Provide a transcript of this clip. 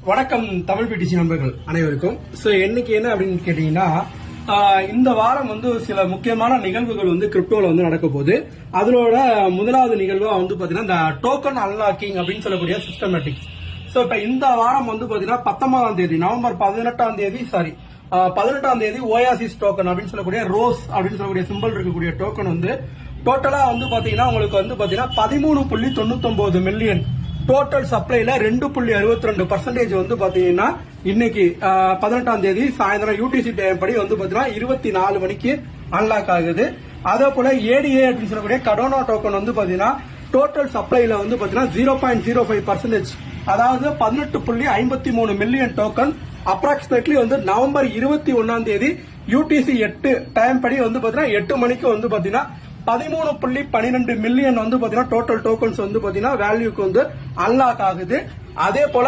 வணக்கம் தமிழ் பிடிசி நண்பர்கள் அனைவருக்கும். இன்னைக்கு என்ன அப்படின்னு கேட்டீங்கன்னா, இந்த வாரம் சில முக்கியமான நிகழ்வுகள் கிரிப்டோல நடக்க போகுது. அதோட முதலாவது நிகழ்வா பாத்தீங்கன்னா இந்த டோக்கன் அன்லாக்கிங் அப்படின்னு சொல்லக்கூடிய சிஸ்டமேட்டிக்ஸ். இப்ப இந்த வாரம் பாத்தீங்கன்னா 19ஆம் தேதி நவம்பர் 18ஆம் தேதி ஓயாசிஸ் டோக்கன் அப்படின்னு சொல்லக்கூடிய ரோஸ் அப்படின்னு சொல்லக்கூடிய சிம்பிள் இருக்கக்கூடிய டோக்கன் டோட்டலா பாத்தீங்கன்னா உங்களுக்கு பாத்தீங்கன்னா 13.99 மில்லியன் டோட்டல் சப்ளைல 2.62% பாத்தீங்கன்னா இன்னைக்கு 18ஆம் தேதி சாயந்தரம் யூடிசி டைம் படி பாத்தீங்கன்னா 24 மணிக்கு அன்லாக் ஆகுது. அதே போல ஏடிஏ அப்படின்னு சொல்லக்கூடிய கடோனா டோக்கன் பாத்தீங்கன்னா டோட்டல் சப்ளைல பாத்தீங்கன்னா 0.05%, அதாவது 18.53 மில்லியன் டோக்கன் அப்ராக்சிமேட்லி நவம்பர் 21ஆம் தேதி யூடிசி 8 டைம் படி பாத்தீங்கன்னா 8 மணிக்கு பாத்தீங்கன்னா 13.12 மில்லியன் பாத்தீங்கன்னா டோட்டல் டோக்கன்ஸ் பாத்தீங்கன்னா வேல்யூக்கு அன்லாக் ஆகுது. அதே போல